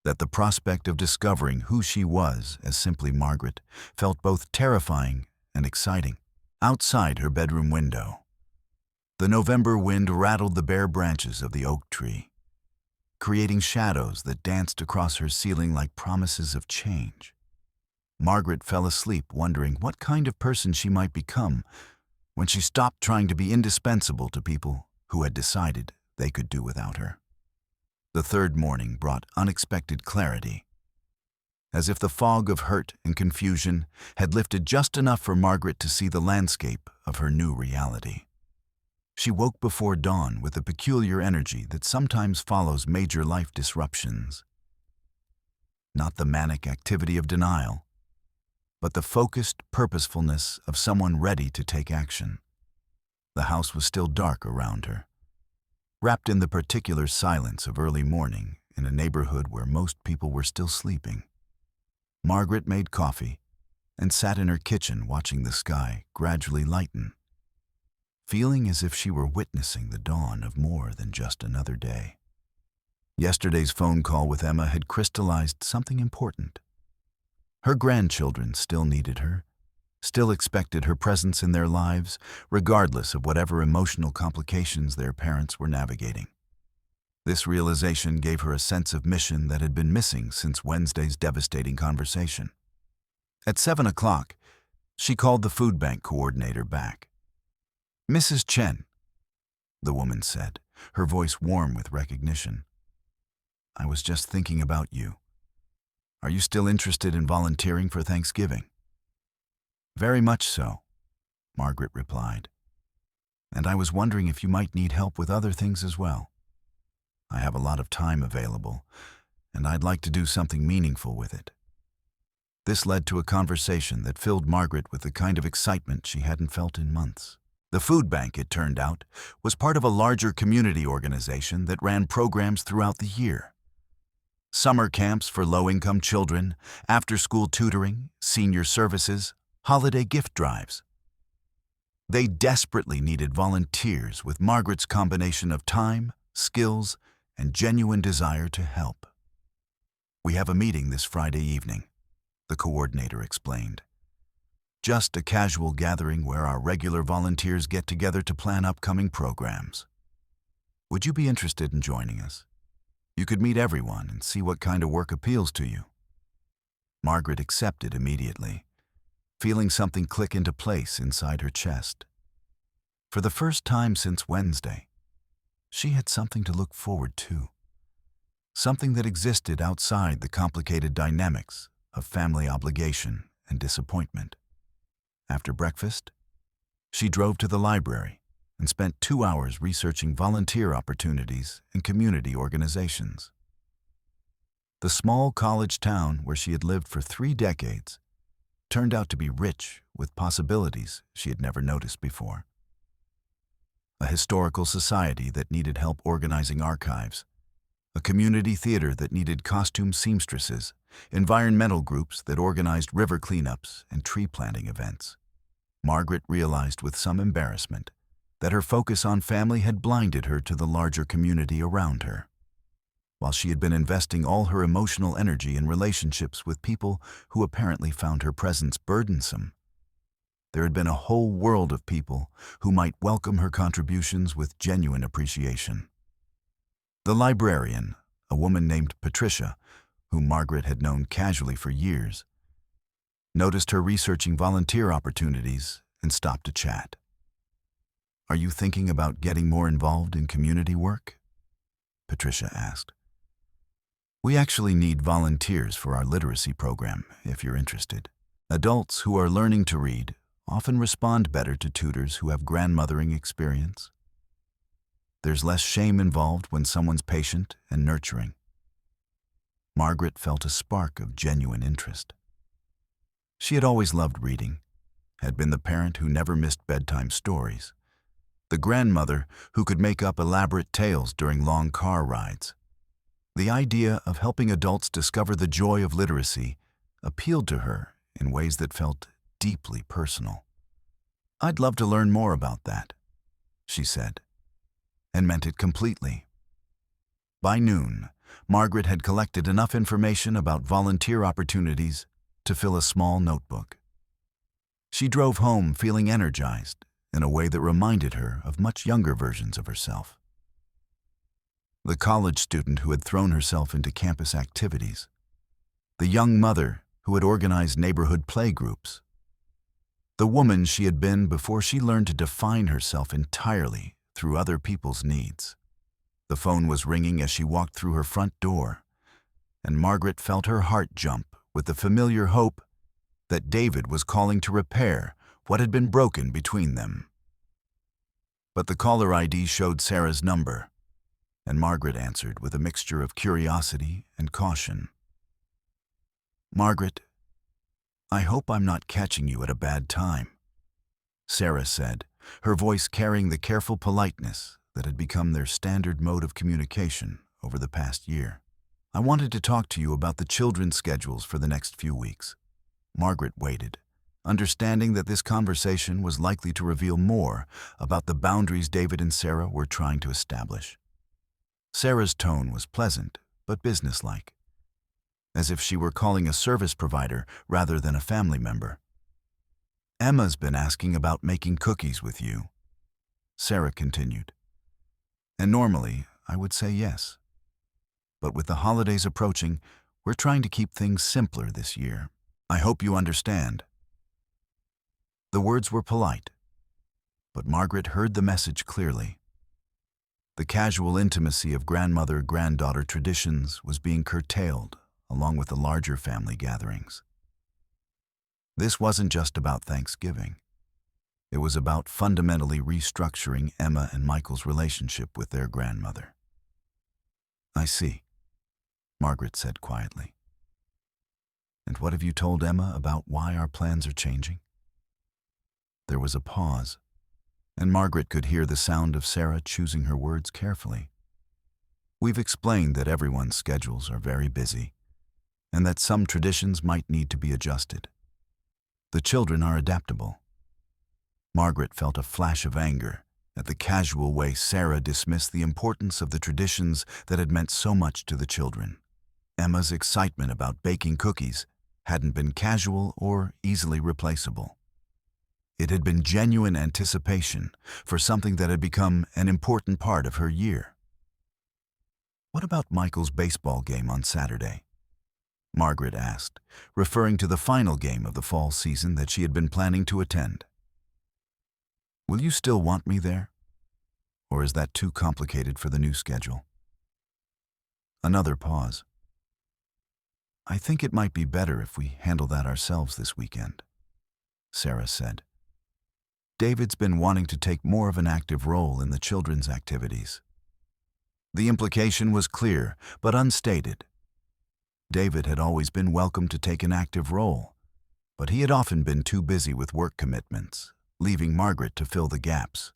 that the prospect of discovering who she was as simply Margaret felt both terrifying and exciting. Outside her bedroom window, the November wind rattled the bare branches of the oak tree, creating shadows that danced across her ceiling like promises of change. Margaret fell asleep wondering what kind of person she might become when she stopped trying to be indispensable to people who had decided they could do without her. The third morning brought unexpected clarity, as if the fog of hurt and confusion had lifted just enough for Margaret to see the landscape of her new reality. She woke before dawn with a peculiar energy that sometimes follows major life disruptions. Not the manic activity of denial, but the focused purposefulness of someone ready to take action. The house was still dark around her, wrapped in the particular silence of early morning in a neighborhood where most people were still sleeping. Margaret made coffee and sat in her kitchen watching the sky gradually lighten, feeling as if she were witnessing the dawn of more than just another day. Yesterday's phone call with Emma had crystallized something important. Her grandchildren still needed her, still expected her presence in their lives, regardless of whatever emotional complications their parents were navigating. This realization gave her a sense of mission that had been missing since Wednesday's devastating conversation. At 7 o'clock, she called the food bank coordinator back. "Mrs. Chen," the woman said, her voice warm with recognition. "I was just thinking about you. Are you still interested in volunteering for Thanksgiving?" "Very much so," Margaret replied. "And I was wondering if you might need help with other things as well. I have a lot of time available, and I'd like to do something meaningful with it." This led to a conversation that filled Margaret with the kind of excitement she hadn't felt in months. The food bank, it turned out, was part of a larger community organization that ran programs throughout the year. Summer camps for low-income children, after-school tutoring, senior services, holiday gift drives. They desperately needed volunteers with Margaret's combination of time, skills, and genuine desire to help. "We have a meeting this Friday evening," the coordinator explained. "Just a casual gathering where our regular volunteers get together to plan upcoming programs. Would you be interested in joining us? You could meet everyone and see what kind of work appeals to you." Margaret accepted immediately, feeling something click into place inside her chest. For the first time since Wednesday, she had something to look forward to. Something that existed outside the complicated dynamics of family obligation and disappointment. After breakfast, she drove to the library and spent 2 hours researching volunteer opportunities and community organizations. The small college town where she had lived for 3 decades turned out to be rich with possibilities she had never noticed before. A historical society that needed help organizing archives, a community theater that needed costume seamstresses, environmental groups that organized river cleanups and tree planting events. Margaret realized with some embarrassment that her focus on family had blinded her to the larger community around her. While she had been investing all her emotional energy in relationships with people who apparently found her presence burdensome, there had been a whole world of people who might welcome her contributions with genuine appreciation. The librarian, a woman named Patricia, whom Margaret had known casually for years, noticed her researching volunteer opportunities and stopped to chat. "Are you thinking about getting more involved in community work?" Patricia asked. "We actually need volunteers for our literacy program, if you're interested. Adults who are learning to read often respond better to tutors who have grandmothering experience. There's less shame involved when someone's patient and nurturing." Margaret felt a spark of genuine interest. She had always loved reading, had been the parent who never missed bedtime stories, the grandmother who could make up elaborate tales during long car rides. The idea of helping adults discover the joy of literacy appealed to her in ways that felt deeply personal. "I'd love to learn more about that," she said, and meant it completely. By noon, Margaret had collected enough information about volunteer opportunities to fill a small notebook. She drove home feeling energized in a way that reminded her of much younger versions of herself. The college student who had thrown herself into campus activities, the young mother who had organized neighborhood play groups, the woman she had been before she learned to define herself entirely through other people's needs. The phone was ringing as she walked through her front door, and Margaret felt her heart jump with the familiar hope that David was calling to repair what had been broken between them. But the caller ID showed Sarah's number, and Margaret answered with a mixture of curiosity and caution. "Margaret, "I hope I'm not catching you at a bad time," Sarah said, her voice carrying the careful politeness that had become their standard mode of communication over the past year. "I wanted to talk to you about the children's schedules for the next few weeks." Margaret waited, understanding that this conversation was likely to reveal more about the boundaries David and Sarah were trying to establish. Sarah's tone was pleasant but businesslike, as if she were calling a service provider rather than a family member. "Emma's been asking about making cookies with you," Sarah continued. "And normally, I would say yes. But with the holidays approaching, we're trying to keep things simpler this year. I hope you understand." The words were polite, but Margaret heard the message clearly. The casual intimacy of grandmother-granddaughter traditions was being curtailed along with the larger family gatherings. This wasn't just about Thanksgiving. It was about fundamentally restructuring Emma and Michael's relationship with their grandmother. "I see," Margaret said quietly. "And what have you told Emma about why our plans are changing?" There was a pause, and Margaret could hear the sound of Sarah choosing her words carefully. "We've explained that everyone's schedules are very busy, and that some traditions might need to be adjusted. The children are adaptable." Margaret felt a flash of anger at the casual way Sarah dismissed the importance of the traditions that had meant so much to the children. Emma's excitement about baking cookies hadn't been casual or easily replaceable. It had been genuine anticipation for something that had become an important part of her year. "What about Michael's baseball game on Saturday?" Margaret asked, referring to the final game of the fall season that she had been planning to attend. "Will you still want me there? Or is that too complicated for the new schedule?" Another pause. "I think it might be better if we handle that ourselves this weekend," Sarah said. "David's been wanting to take more of an active role in the children's activities." The implication was clear, but unstated. David had always been welcome to take an active role, but he had often been too busy with work commitments, leaving Margaret to fill the gaps.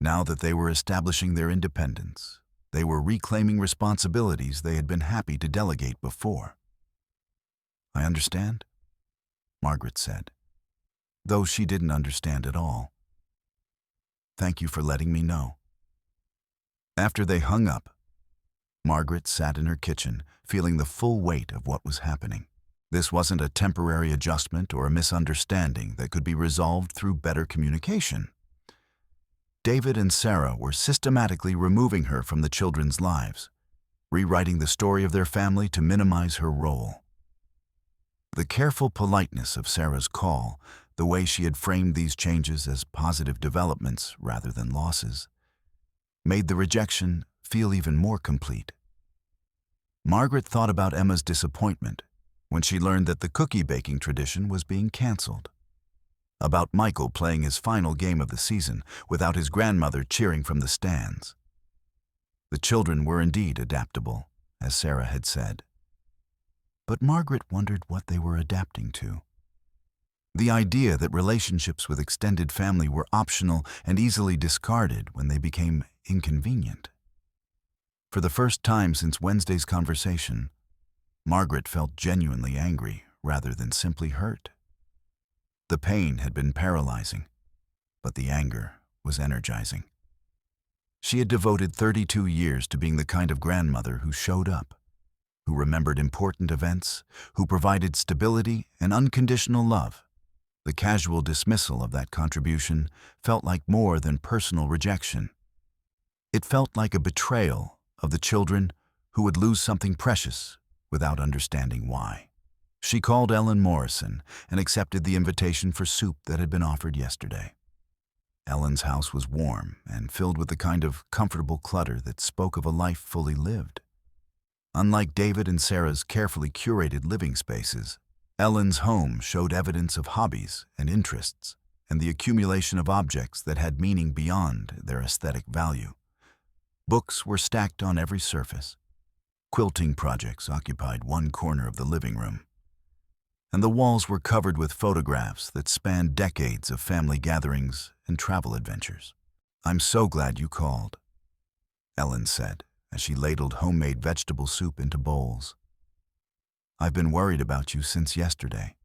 Now that they were establishing their independence, they were reclaiming responsibilities they had been happy to delegate before. "I understand," Margaret said, though she didn't understand at all. "Thank you for letting me know." After they hung up, Margaret sat in her kitchen, feeling the full weight of what was happening. This wasn't a temporary adjustment or a misunderstanding that could be resolved through better communication. David and Sarah were systematically removing her from the children's lives, rewriting the story of their family to minimize her role. The careful politeness of Sarah's call, the way she had framed these changes as positive developments rather than losses, made the rejection feel even more complete. Margaret thought about Emma's disappointment when she learned that the cookie baking tradition was being canceled, about Michael playing his final game of the season without his grandmother cheering from the stands. The children were indeed adaptable, as Sarah had said. But Margaret wondered what they were adapting to. The idea that relationships with extended family were optional and easily discarded when they became inconvenient. For the first time since Wednesday's conversation, Margaret felt genuinely angry rather than simply hurt. The pain had been paralyzing, but the anger was energizing. She had devoted 32 years to being the kind of grandmother who showed up, who remembered important events, who provided stability and unconditional love. The casual dismissal of that contribution felt like more than personal rejection. It felt like a betrayal of the children who would lose something precious without understanding why. She called Ellen Morrison and accepted the invitation for soup that had been offered yesterday. Ellen's house was warm and filled with the kind of comfortable clutter that spoke of a life fully lived. Unlike David and Sarah's carefully curated living spaces, Ellen's home showed evidence of hobbies and interests and the accumulation of objects that had meaning beyond their aesthetic value. Books were stacked on every surface. Quilting projects occupied one corner of the living room. and the walls were covered with photographs that spanned decades of family gatherings and travel adventures. "I'm so glad you called," Ellen said as she ladled homemade vegetable soup into bowls. "I've been worried about you since yesterday.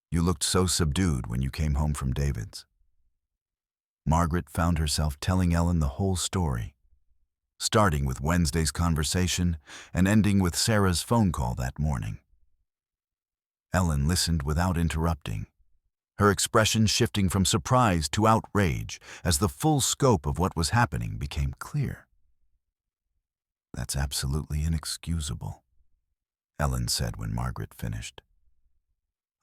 You looked so subdued when you came home from David's." Margaret found herself telling Ellen the whole story, starting with Wednesday's conversation and ending with Sarah's phone call that morning. Ellen listened without interrupting, her expression shifting from surprise to outrage as the full scope of what was happening became clear. "That's absolutely inexcusable," Ellen said when Margaret finished.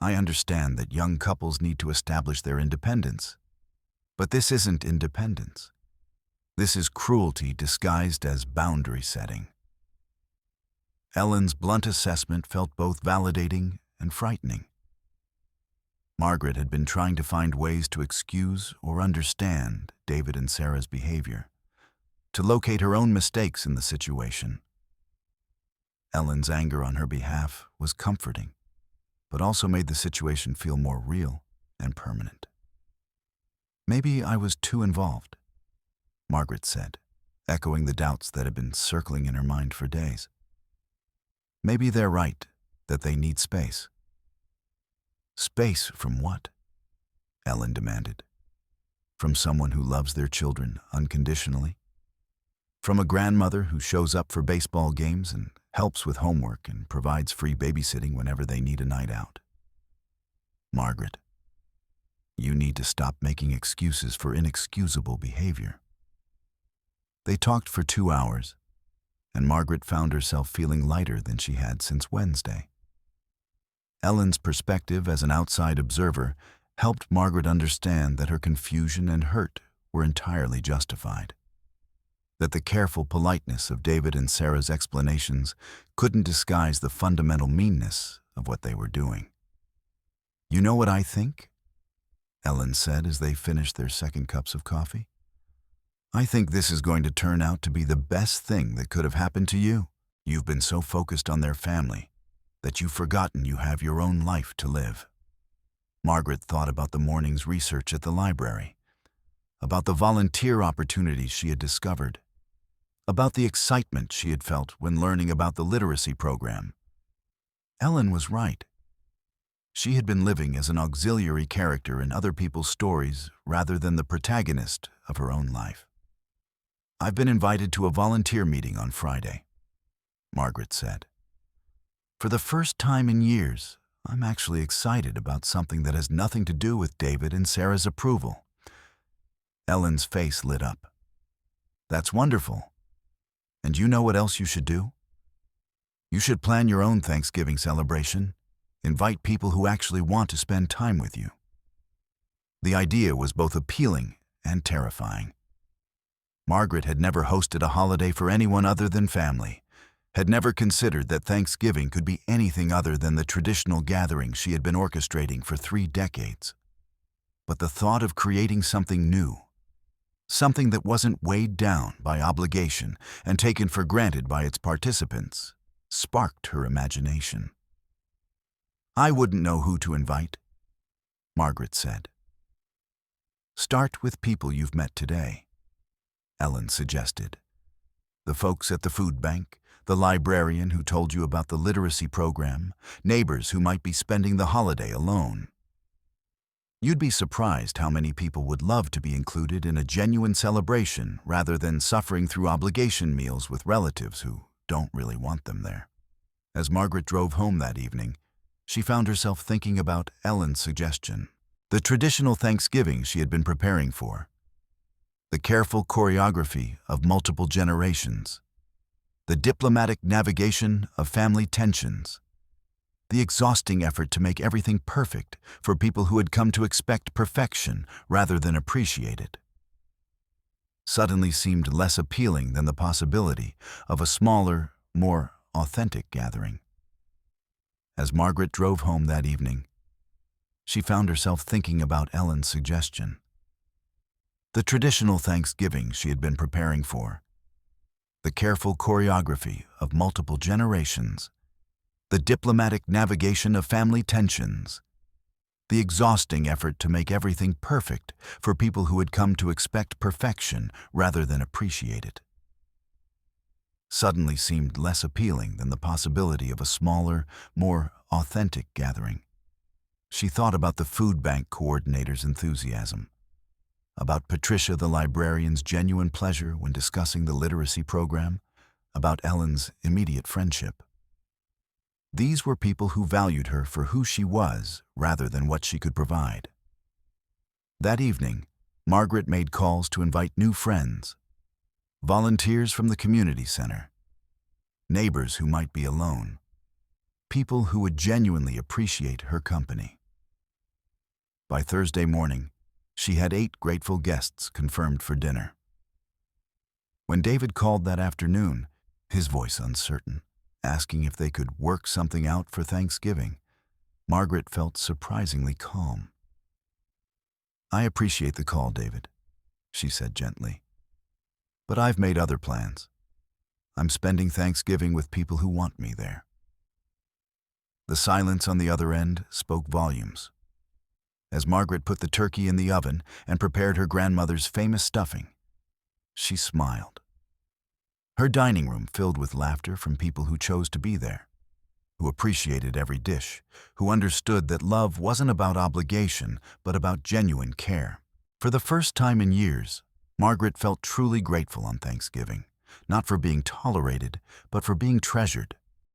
"I understand that young couples need to establish their independence, but this isn't independence. This is cruelty disguised as boundary setting." Ellen's blunt assessment felt both validating and frightening. Margaret had been trying to find ways to excuse or understand David and Sarah's behavior, to locate her own mistakes in the situation. Ellen's anger on her behalf was comforting, but also made the situation feel more real and permanent. "Maybe I was too involved," Margaret said, echoing the doubts that had been circling in her mind for days. "Maybe they're right that they need space." "Space from what?" Ellen demanded. "From someone who loves their children unconditionally? From a grandmother who shows up for baseball games and helps with homework and provides free babysitting whenever they need a night out? Margaret, you need to stop making excuses for inexcusable behavior." They talked for 2 hours, and Margaret found herself feeling lighter than she had since Wednesday. Ellen's perspective as an outside observer helped Margaret understand that her confusion and hurt were entirely justified, that the careful politeness of David and Sarah's explanations couldn't disguise the fundamental meanness of what they were doing. "You know what I think?" Ellen said as they finished their second cups of coffee. "I think this is going to turn out to be the best thing that could have happened to you. You've been so focused on their family that you've forgotten you have your own life to live." Margaret thought about the morning's research at the library, about the volunteer opportunities she had discovered, about the excitement she had felt when learning about the literacy program. Ellen was right. She had been living as an auxiliary character in other people's stories rather than the protagonist of her own life. "I've been invited to a volunteer meeting on Friday," Margaret said. "For the first time in years, I'm actually excited about something that has nothing to do with David and Sarah's approval." Ellen's face lit up. "That's wonderful. And you know what else you should do? You should plan your own Thanksgiving celebration. Invite people who actually want to spend time with you." The idea was both appealing and terrifying. Margaret had never hosted a holiday for anyone other than family, had never considered that Thanksgiving could be anything other than the traditional gathering she had been orchestrating for 3 decades. But the thought of creating something new, something that wasn't weighed down by obligation and taken for granted by its participants, sparked her imagination. "I wouldn't know who to invite," Margaret said. "Start with people you've met today," Ellen suggested. "The folks at the food bank, the librarian who told you about the literacy program, neighbors who might be spending the holiday alone. You'd be surprised how many people would love to be included in a genuine celebration rather than suffering through obligation meals with relatives who don't really want them there." As Margaret drove home that evening, she found herself thinking about Ellen's suggestion, the traditional Thanksgiving she had been preparing for, the careful choreography of multiple generations, the diplomatic navigation of family tensions, the exhausting effort to make everything perfect for people who had come to expect perfection rather than appreciate it. Suddenly seemed less appealing than the possibility of a smaller, more authentic gathering. As Margaret drove home that evening, she found herself thinking about Ellen's suggestion. The traditional Thanksgiving she had been preparing for, the careful choreography of multiple generations, the diplomatic navigation of family tensions, the exhausting effort to make everything perfect for people who had come to expect perfection rather than appreciate it, suddenly seemed less appealing than the possibility of a smaller, more authentic gathering. She thought about the food bank coordinator's enthusiasm, about Patricia the librarian's genuine pleasure when discussing the literacy program, about Ellen's immediate friendship. These were people who valued her for who she was rather than what she could provide. That evening, Margaret made calls to invite new friends, volunteers from the community center, neighbors who might be alone, people who would genuinely appreciate her company. By Thursday morning, she had 8 grateful guests confirmed for dinner. When David called that afternoon, his voice uncertain, asking if they could work something out for Thanksgiving, Margaret felt surprisingly calm. "I appreciate the call, David," she said gently. "But I've made other plans. I'm spending Thanksgiving with people who want me there." The silence on the other end spoke volumes. As Margaret put the turkey in the oven and prepared her grandmother's famous stuffing, she smiled. Her dining room filled with laughter from people who chose to be there, who appreciated every dish, who understood that love wasn't about obligation, but about genuine care. For the first time in years, Margaret felt truly grateful on Thanksgiving, not for being tolerated, but for being treasured.